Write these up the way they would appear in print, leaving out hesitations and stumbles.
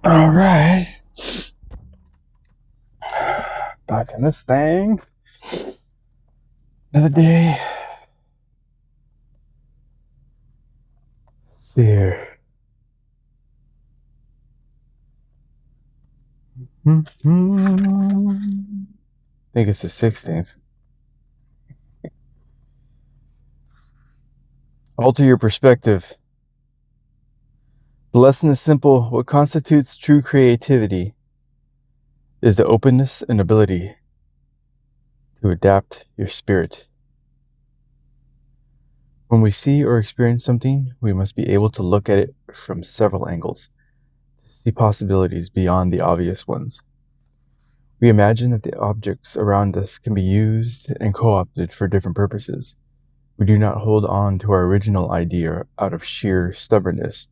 All right. Back in this thing. Another day. There. I think it's the 16th. Alter your perspective. The lesson is simple. What constitutes true creativity is the openness and ability to adapt your spirit. When we see or experience something, we must be able to look at it from several angles, see possibilities beyond the obvious ones. We imagine that the objects around us can be used and co-opted for different purposes. We do not hold on to our original idea out of sheer stubbornness,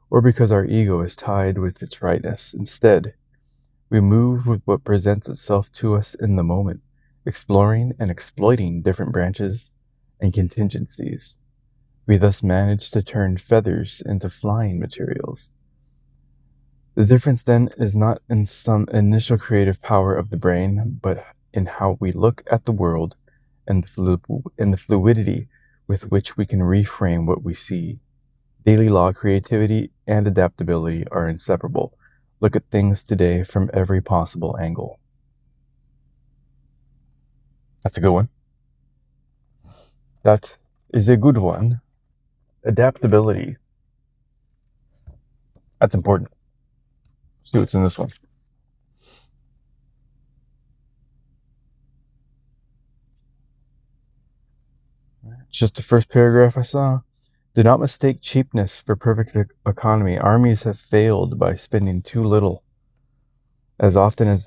or because our ego is tied with its rightness. Instead, we move with what presents itself to us in the moment, exploring and exploiting different branches and contingencies. We thus manage to turn feathers into flying materials. The difference then is not in some initial creative power of the brain, but in how we look at the world and the fluidity with which we can reframe what we see. Daily law, creativity, and adaptability are inseparable. Look at things today from every possible angle. That's a good one. That is a good one. Adaptability. That's important. Let's see what's in this one. It's just the first paragraph I saw. Do not mistake cheapness for perfect economy. Armies have failed by spending too little, as often as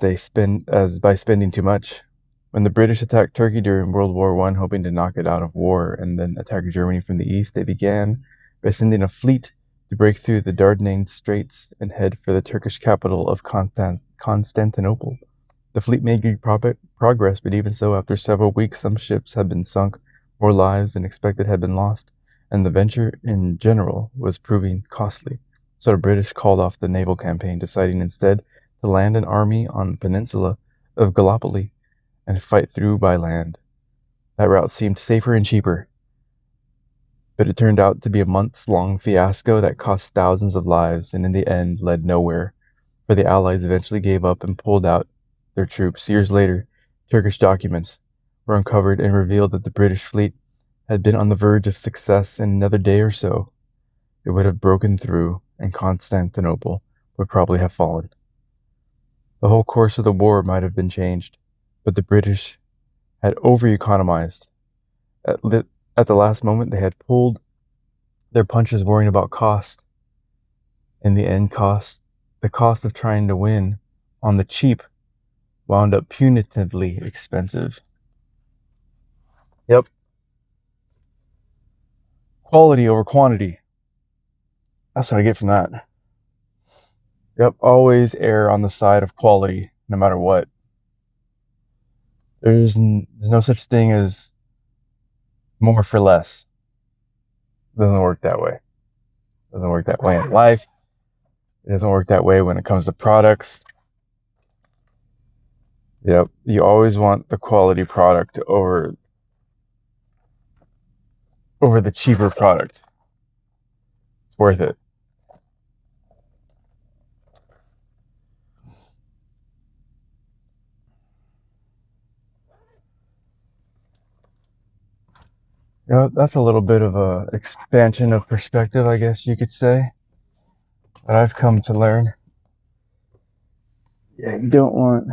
by spending too much. When the British attacked Turkey during World War I, hoping to knock it out of war and then attack Germany from the east, they began by sending a fleet to break through the Dardanelles Straits and head for the Turkish capital of Constantinople. The fleet made good progress, but even so, after several weeks, some ships had been sunk, more lives than expected had been lost, and the venture in general was proving costly. So the British called off the naval campaign, deciding instead to land an army on the peninsula of Gallipoli and fight through by land. That route seemed safer and cheaper, but it turned out to be a months-long fiasco that cost thousands of lives and in the end led nowhere, for the Allies eventually gave up and pulled out their troops. Years later, Turkish documents were uncovered and revealed that the British fleet had been on the verge of success. In another day or so, it would have broken through and Constantinople would probably have fallen. The whole course of the war might have been changed, but the British had over-economized. At the last moment, they had pulled their punches worrying about cost. In the end, the cost of trying to win on the cheap wound up punitively expensive. Yep. Quality over quantity. That's what I get from that. Yep, always err on the side of quality, no matter what. There's no such thing as more for less. It doesn't work that way. It doesn't work that way in life. It doesn't work that way when it comes to products. Yep, you always want the quality product over the cheaper product. It's worth it. That's a little bit of a expansion of perspective, I guess you could say, that I've come to learn. Yeah, you don't want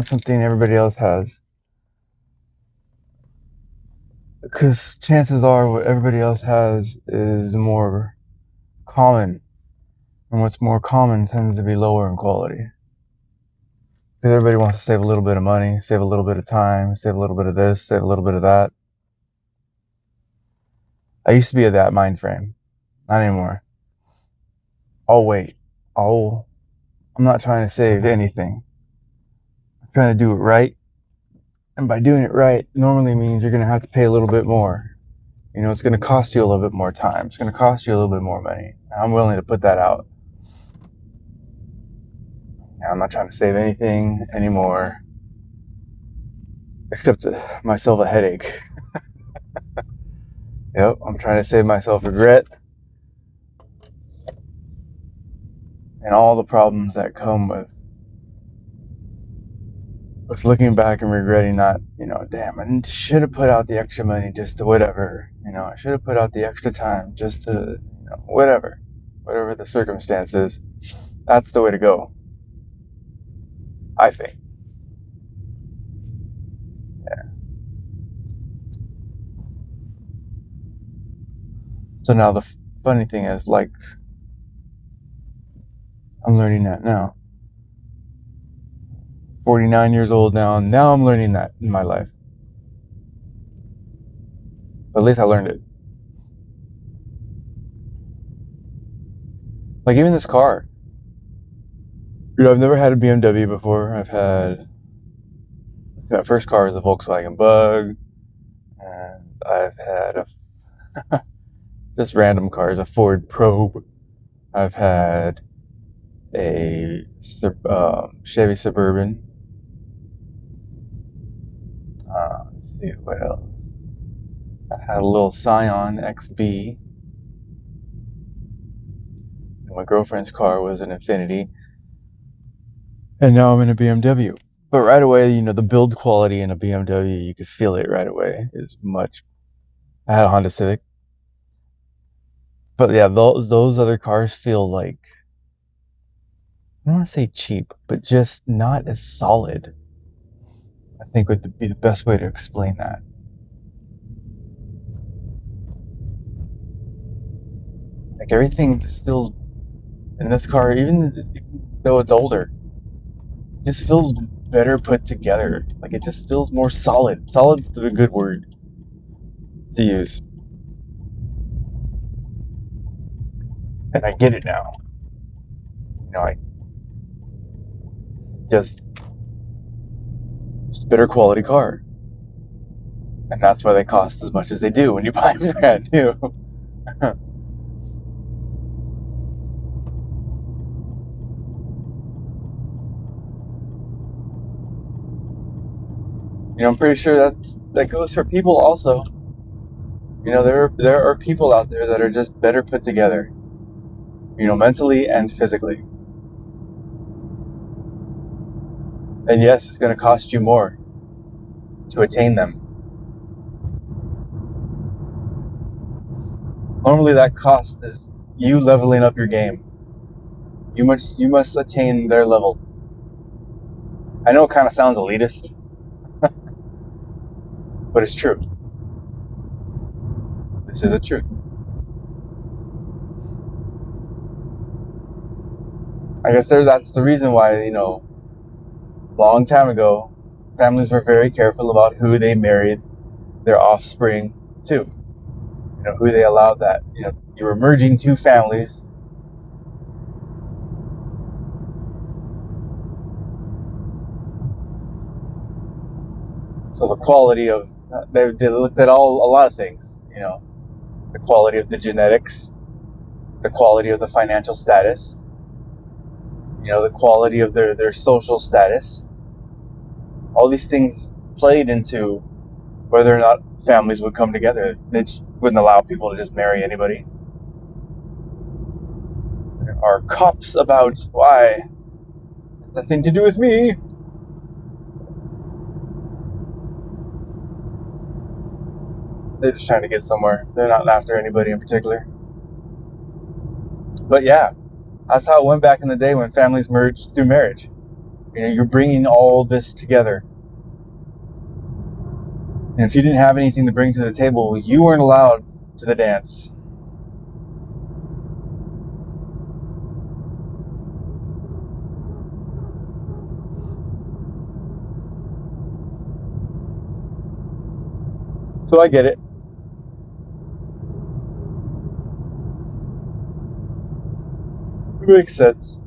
something everybody else has, because chances are what everybody else has is more common, and what's more common tends to be lower in quality. Because everybody wants to save a little bit of money, save a little bit of time, save a little bit of this, save a little bit of that. I used to be of that mind frame. Not anymore. I'll wait. I'm not trying to save anything. I'm trying to do it right. And by doing it right, normally means you're going to have to pay a little bit more. It's going to cost you a little bit more time. It's going to cost you a little bit more money. I'm willing to put that out. I'm not trying to save anything anymore except myself a headache. Yep, I'm trying to save myself regret and all the problems that come with looking back and regretting not, damn, I should have put out the extra money just to whatever. I should have put out the extra time just to, whatever the circumstances. That's the way to go, I think. Yeah. So now the funny thing is, like, I'm learning that now. 49 years old now. Now I'm learning that in my life. But at least I learned it. Like, even this car. I've never had a BMW before. My first car was a Volkswagen Bug. And I've had just random cars, a Ford Probe. I've had a Chevy Suburban. Let's see, what else? I had a little Scion XB. My girlfriend's car was an Infiniti. And now I'm in a BMW. But right away, the build quality in a BMW, you could feel it right away. Is much. I had a Honda Civic. But yeah, those other cars feel like, I don't want to say cheap, but just not as solid. I think would be the best way to explain that. Like, everything just feels, in this car, even though it's older, it just feels better put together. Like, it just feels more solid. Solid's a good word to use. And I get it now. I just a better quality car. And that's why they cost as much as they do when you buy them brand new. I'm pretty sure that goes for people also. There are people out there that are just better put together, mentally and physically. And yes, it's going to cost you more to attain them. Normally that cost is you leveling up your game. You must attain their level. I know it kind of sounds elitist, but it's true. This is the truth. I guess that's the reason why, long time ago, families were very careful about who they married their offspring to. Who they allowed that. You were merging two families. So the quality of, they looked at a lot of things, the quality of the genetics, the quality of the financial status, the quality of their social status. All these things played into whether or not families would come together. They just wouldn't allow people to just marry anybody. There are cops about why. Nothing to do with me. They're just trying to get somewhere. They're not after anybody in particular. But yeah, that's how it went back in the day when families merged through marriage. You're bringing all this together. And if you didn't have anything to bring to the table, you weren't allowed to the dance. So I get it. It makes sense.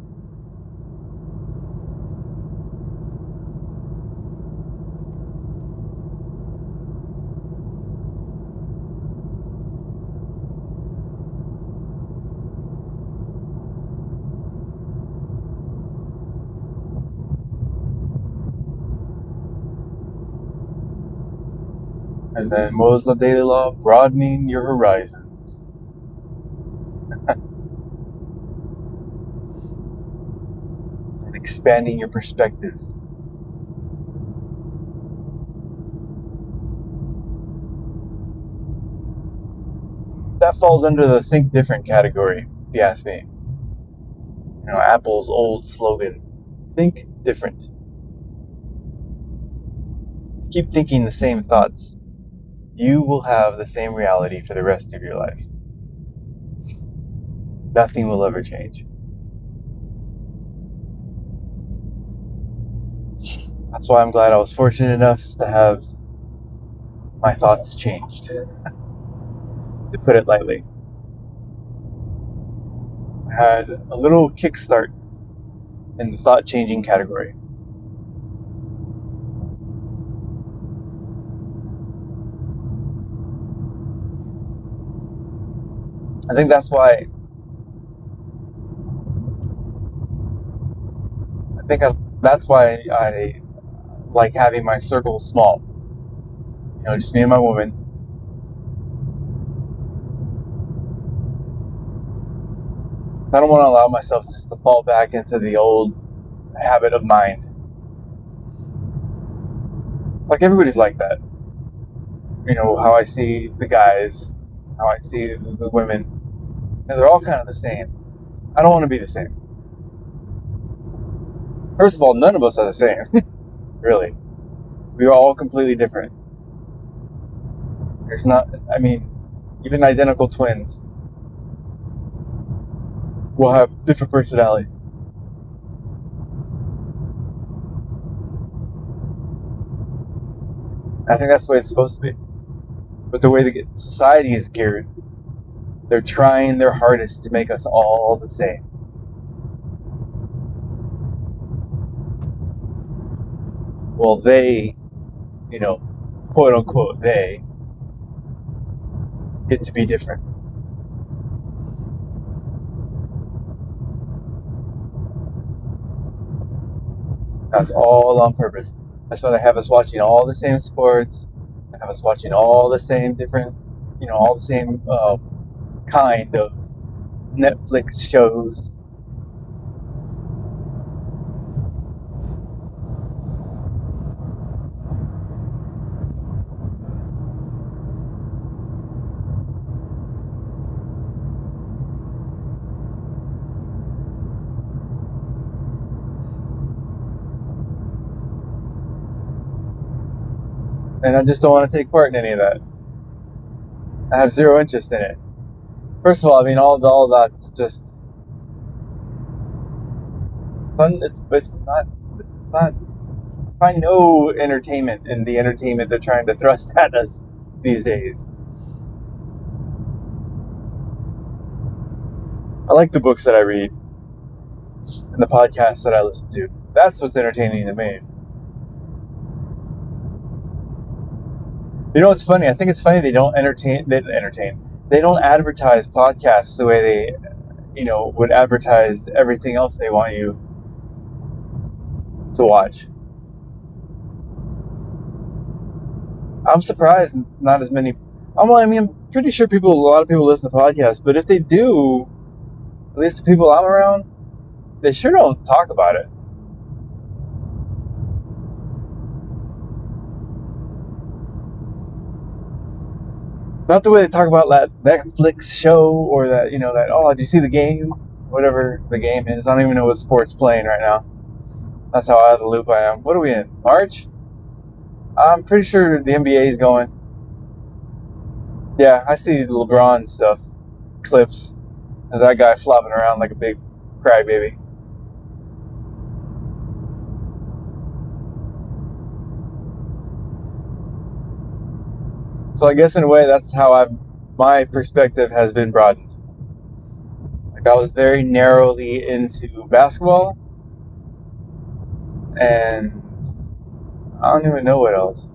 And then what was the daily law? Broadening your horizons. And expanding your perspective. That falls under the think different category, if you ask me. Apple's old slogan, think different. Keep thinking the same thoughts. You will have the same reality for the rest of your life. Nothing will ever change. That's why I'm glad I was fortunate enough to have my thoughts changed, to put it lightly. I had a little kickstart in the thought changing category. I think that's why I like having my circle small. Just me and my woman. I don't want to allow myself just to fall back into the old habit of mind. Like everybody's like that. How I see the guys, how I see the women. They're all kind of the same. I don't want to be the same. First of all, none of us are the same. Really. We are all completely different. Even identical twins will have different personalities. I think that's the way it's supposed to be. But the way the society is geared, they're trying their hardest to make us all the same. Well, they, quote unquote, they get to be different. That's all on purpose. That's why they have us watching all the same sports. They have us watching all the same different, all the same kind of Netflix shows. And I just don't want to take part in any of that. I have zero interest in it. First of all, all that's just fun. It's not. I find no entertainment in the entertainment they're trying to thrust at us these days. I like the books that I read and the podcasts that I listen to. That's what's entertaining to me. It's funny. I think it's funny they don't entertain. They don't advertise podcasts the way they, would advertise everything else they want you to watch. I'm surprised not as many. I'm pretty sure a lot of people listen to podcasts, but if they do, at least the people I'm around, they sure don't talk about it. Not the way they talk about that Netflix show or that, did you see the game? Whatever the game is. I don't even know what sport's playing right now. That's how out of the loop I am. What are we in? March? I'm pretty sure the NBA is going. Yeah, I see LeBron stuff. Clips of that guy flopping around like a big crybaby. So I guess in a way that's how my perspective has been broadened. Like I was very narrowly into basketball, and I don't even know what else.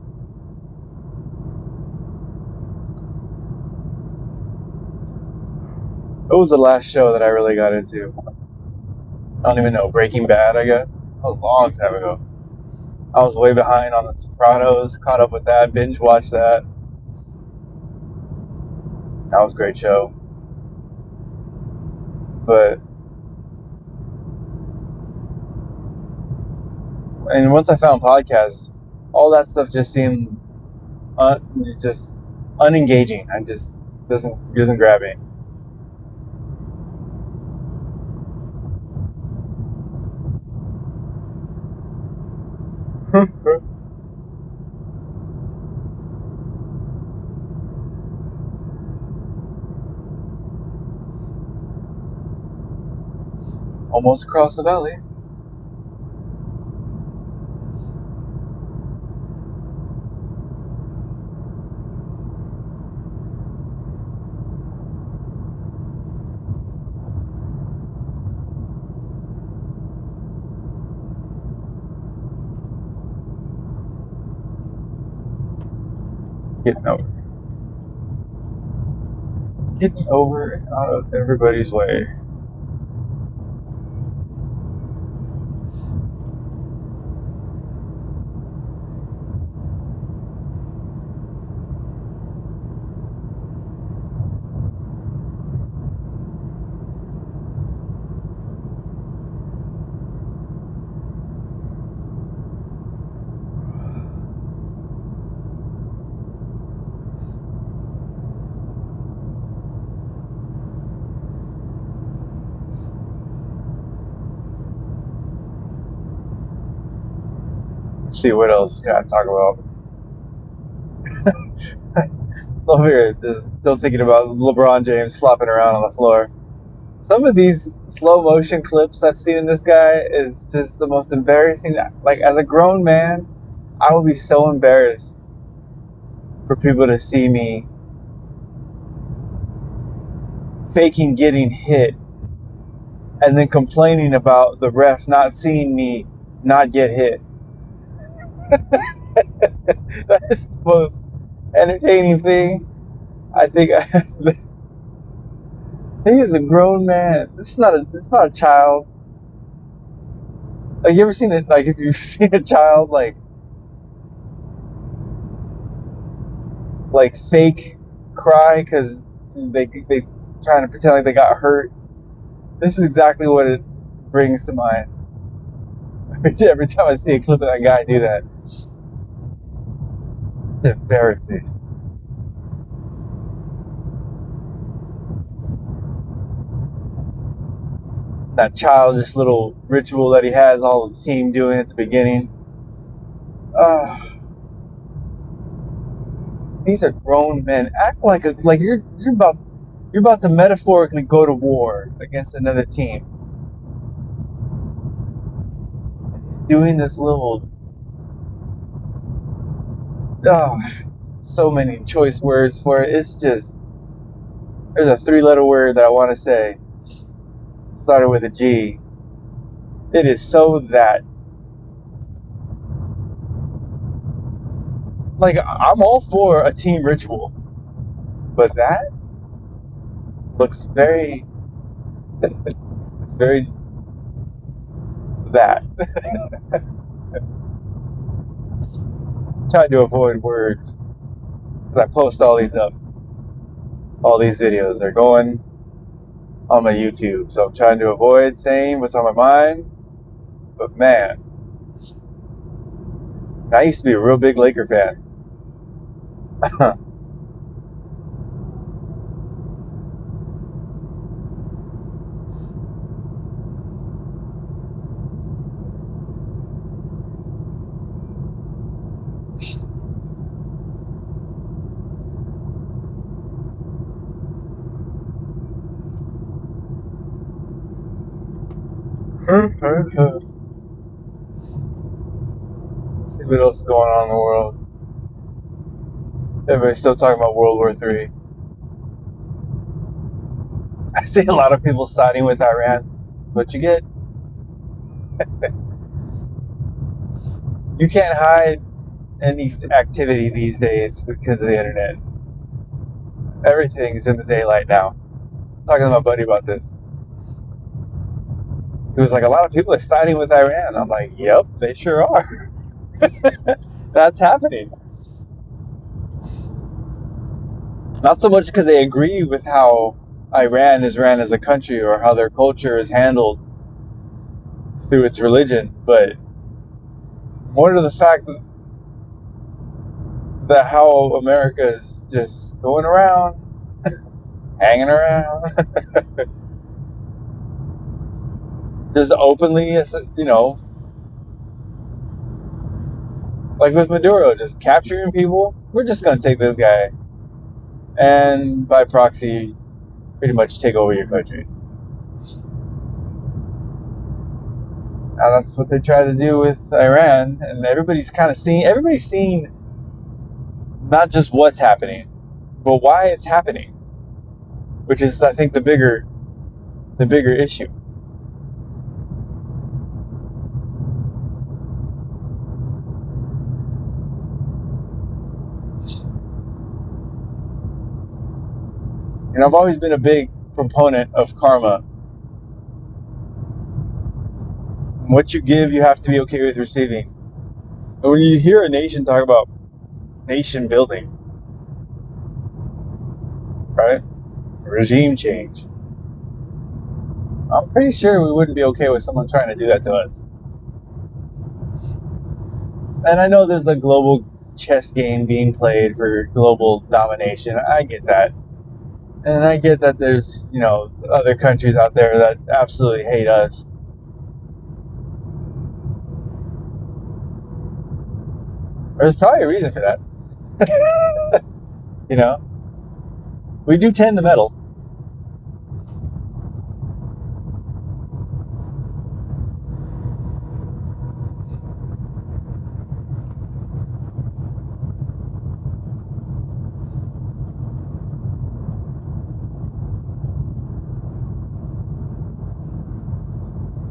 What was the last show that I really got into? I don't even know. Breaking Bad, I guess. A long time ago. I was way behind on The Sopranos. Caught up with that. Binge watched that. That was a great show. But and once I found podcasts, all that stuff just seemed just unengaging. I just doesn't grab me. Almost across the valley. Getting over and out of everybody's way. Let's see what else can I talk about. Over here, still thinking about LeBron James flopping around on the floor. Some of these slow motion clips I've seen in this guy is just the most embarrassing. Like, as a grown man, I would be so embarrassed for people to see me faking getting hit and then complaining about the ref not seeing me not get hit. That is the most entertaining thing. I think he is a grown man. This is not a child. Like, you ever seen it? Like, if you've seen a child like fake cry because they trying to pretend like they got hurt. This is exactly what it brings to mind. Every time I see a clip of that guy do that, it's embarrassing. That childish little ritual that he has all the team doing at the beginning. These are grown men. Act like you're about to metaphorically go to war against another team. He's doing this little so many choice words for it. It's just, there's a 3-letter word that I want to say. Started with a G. It is so that. Like, I'm all for a team ritual, but that looks very. It's very. That. Trying to avoid words. Because I post all these up. All these videos. They're going on my YouTube. So I'm trying to avoid saying what's on my mind. But man, I used to be a real big Laker fan. See what else is going on in the world. Everybody's still talking about World War III. I see a lot of people siding with Iran. That's what you get. You can't hide any activity these days because of the internet. Everything's in the daylight now. I was talking to my buddy about this. He was like, a lot of people are siding with Iran. I'm like, yep, they sure are. That's happening. Not so much because they agree with how Iran is ran as a country or how their culture is handled through its religion, but more to the fact that how America is just going around, hanging around, just openly, like with Maduro, just capturing people. We're just going to take this guy and by proxy, pretty much take over your country. Now that's what they try to do with Iran, and everybody's seeing not just what's happening, but why it's happening, which is, I think, the bigger issue. And I've always been a big proponent of karma. What you give, you have to be okay with receiving. And when you hear a nation talk about nation building, right? Regime change. I'm pretty sure we wouldn't be okay with someone trying to do that to us. And I know there's a global chess game being played for global domination. I get that. And I get that there's, other countries out there that absolutely hate us. There's probably a reason for that. We do tend to meddle.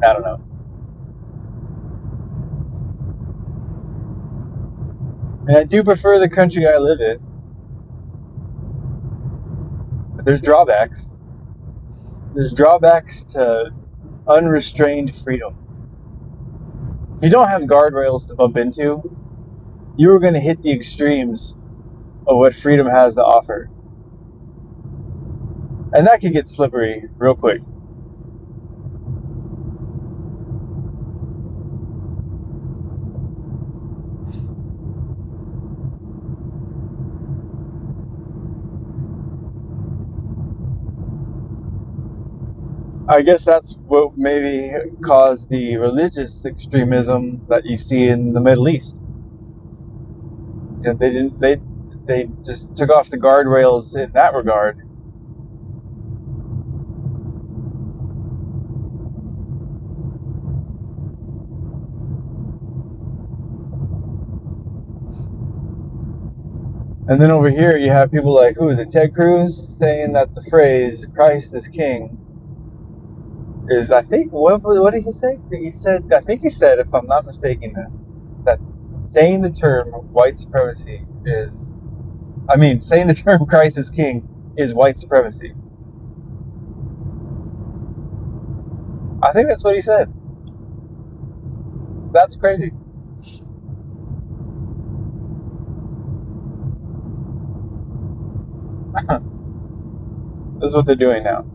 I don't know. And I do prefer the country I live in. But there's drawbacks. There's drawbacks to unrestrained freedom. If you don't have guardrails to bump into, you are going to hit the extremes of what freedom has to offer. And that can get slippery real quick. I guess that's what maybe caused the religious extremism that you see in the Middle East. They just took off the guardrails in that regard. And then over here you have people like, who is it, Ted Cruz, saying that the phrase "Christ is King" is, I think, what did he say? I think he said, if I'm not mistaken, that saying the term white supremacy saying the term Christ is King is white supremacy. I think that's what he said. That's crazy. This is what they're doing now.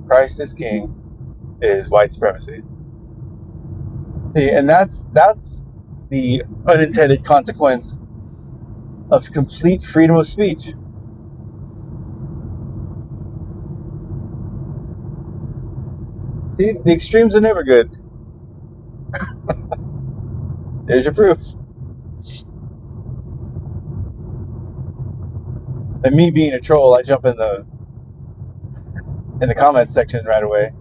Christ is King is white supremacy. See, and that's the unintended consequence of complete freedom of speech. See, the extremes are never good. There's your proof. And me being a troll, I jump in the comments section right away.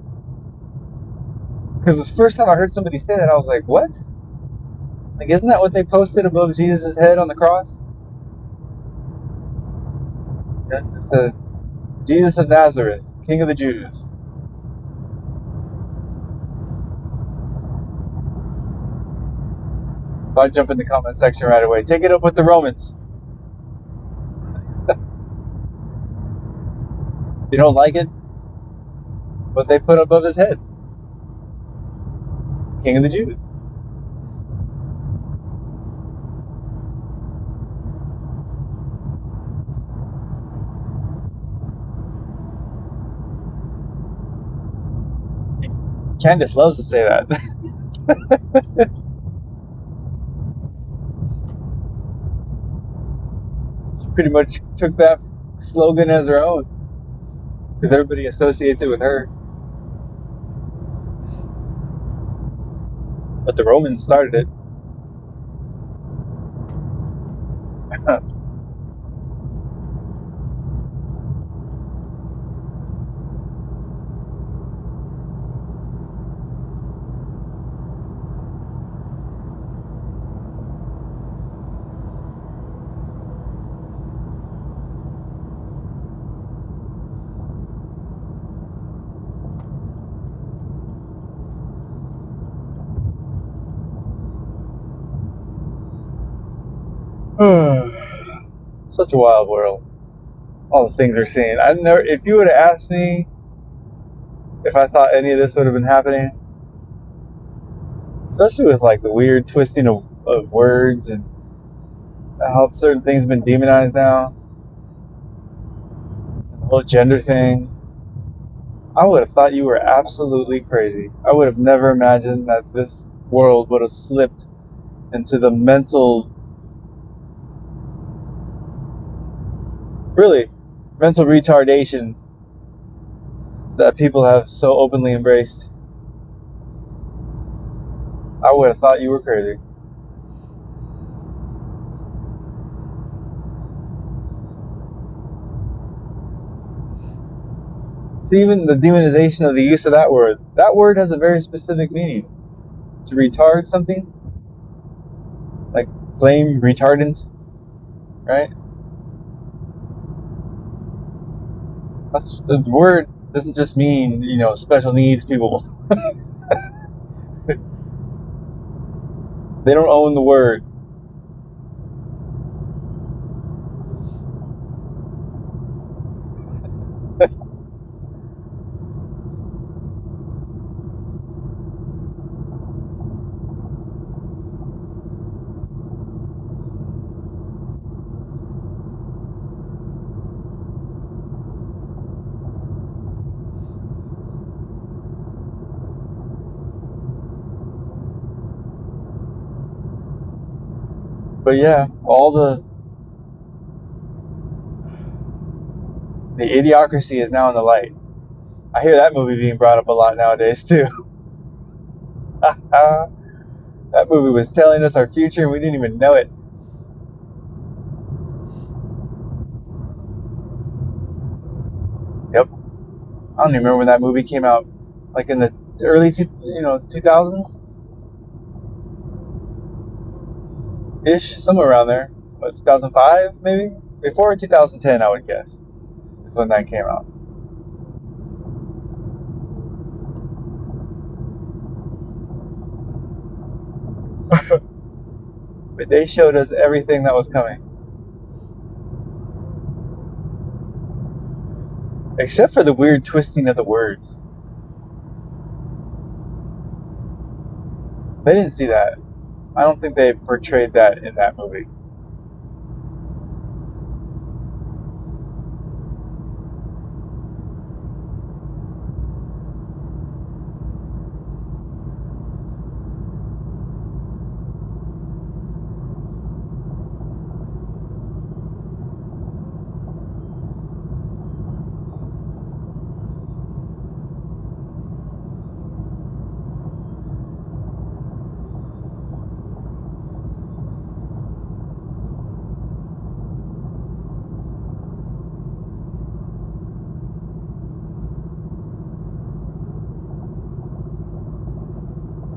Because the first time I heard somebody say that, I was like, what? Like, isn't that what they posted above Jesus' head on the cross? It said, Jesus of Nazareth, King of the Jews. So I jump in the comment section right away. Take it up with the Romans. If you don't like it, it's what they put above his head. King of the Jews. Candace loves to say that. She pretty much took that slogan as her own because everybody associates it with her. But the Romans started it. Such a wild world. All the things we're seeing. I never. If you would have asked me if I thought any of this would have been happening, especially with like the weird twisting of words and how certain things have been demonized now, the whole gender thing, I would have thought you were absolutely crazy. I would have never imagined that this world would have slipped into the mental retardation that people have so openly embraced. I would have thought you were crazy. Even the demonization of the use of that word has a very specific meaning. To retard something, like flame retardant, right? That's the word doesn't just mean, special needs people. They don't own the word. But yeah, all the idiocracy is now in the light. I hear that movie being brought up a lot nowadays too. That movie was telling us our future and we didn't even know it. Yep. I don't even remember when that movie came out. Like in the early 2000s ish, somewhere around there. What, 2005 maybe? Before 2010, I would guess, is when that came out. But they showed us everything that was coming. Except for the weird twisting of the words. They didn't see that. I don't think they portrayed that in that movie.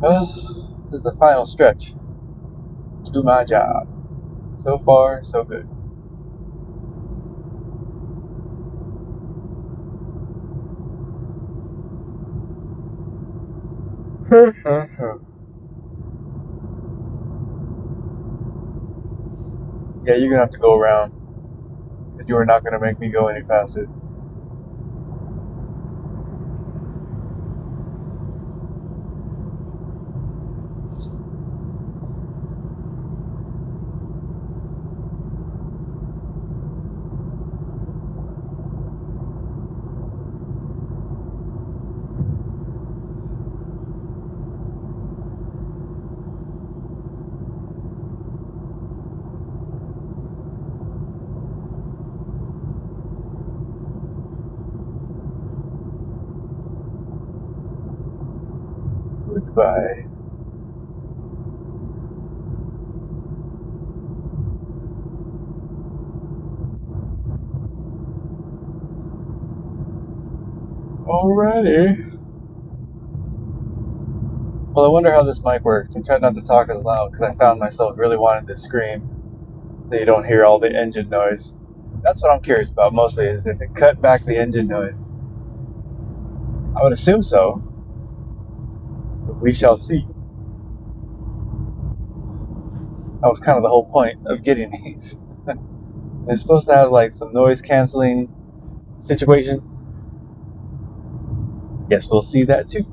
Well, this is the final stretch to my job. So far, so good. Yeah, you're gonna have to go around. And you are not gonna make me go any faster. Goodbye. Alrighty. Well, I wonder how this mic works. I tried not to talk as loud because I found myself really wanting to scream so you don't hear all the engine noise. That's what I'm curious about mostly, is if it cut back the engine noise. I would assume so, but we shall see. That was kind of the whole point of getting these. They're supposed to have like some noise canceling situation. Guess we'll see that too.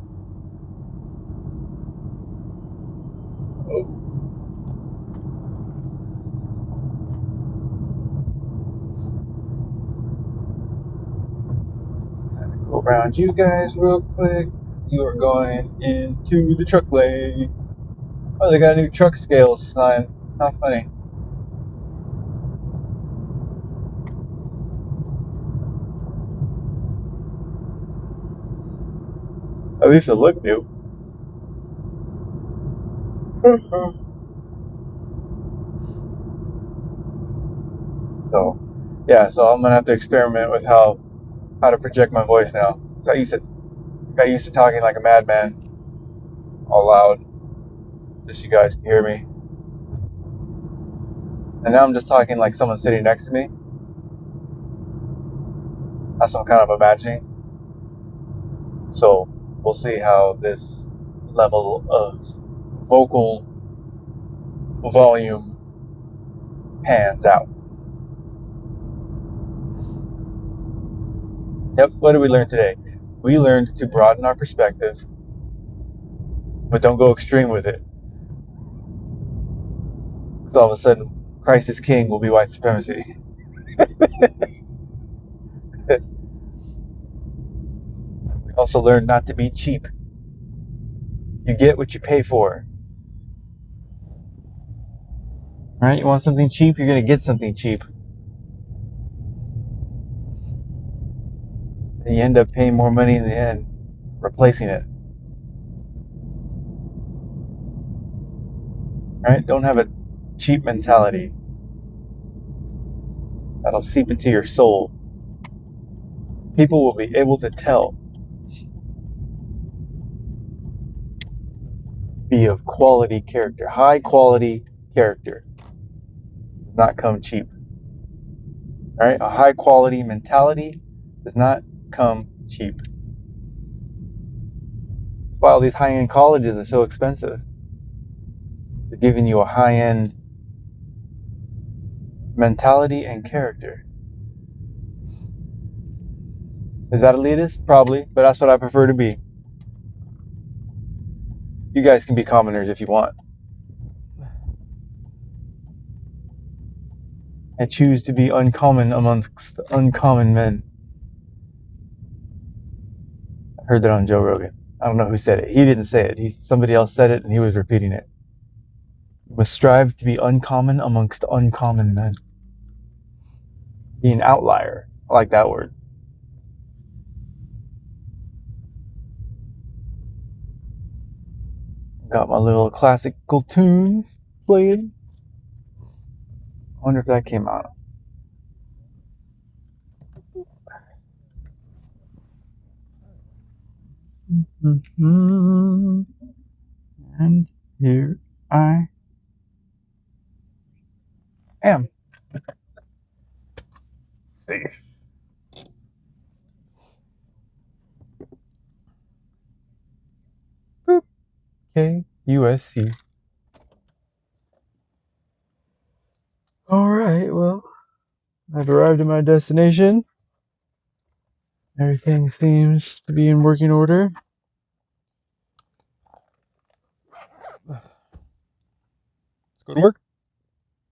Oh. Go around you guys real quick. You are going into the truck lane. Oh, they got a new truck scales sign. How funny. At least it looked new. So, yeah, so I'm gonna have to experiment with how to project my voice now. Got used to talking like a madman, all loud, just so you guys can hear me. And now I'm just talking like someone sitting next to me. That's what I'm kind of imagining. So we'll see how this level of vocal volume pans out. Yep, what did we learn today? We learned to broaden our perspective, but don't go extreme with it. Because all of a sudden, Christ is King will be white supremacy. We also learned not to be cheap. You get what you pay for. Right? You want something cheap, you're going to get something cheap. And you end up paying more money in the end, replacing it. Right? Don't have a cheap mentality. That'll seep into your soul. People will be able to tell. Be of quality character. High quality character. Does not come cheap. Alright? A high quality mentality does not come cheap. That's why all these high end colleges are so expensive. They're giving you a high end mentality and character. Is that elitist? Probably, but that's what I prefer to be. You guys can be commoners if you want. I choose to be uncommon amongst uncommon men. I heard that on Joe Rogan. I don't know who said it. He didn't say it. Somebody else said it and he was repeating it. You must strive to be uncommon amongst uncommon men. Be an outlier. I like that word. Got my little classical tunes playing. I wonder if that came out. Mm-hmm. And here I am. Safe. Boop. KUSC. Alright, well, I've arrived at my destination. Everything seems to be in working order. Let's go to work.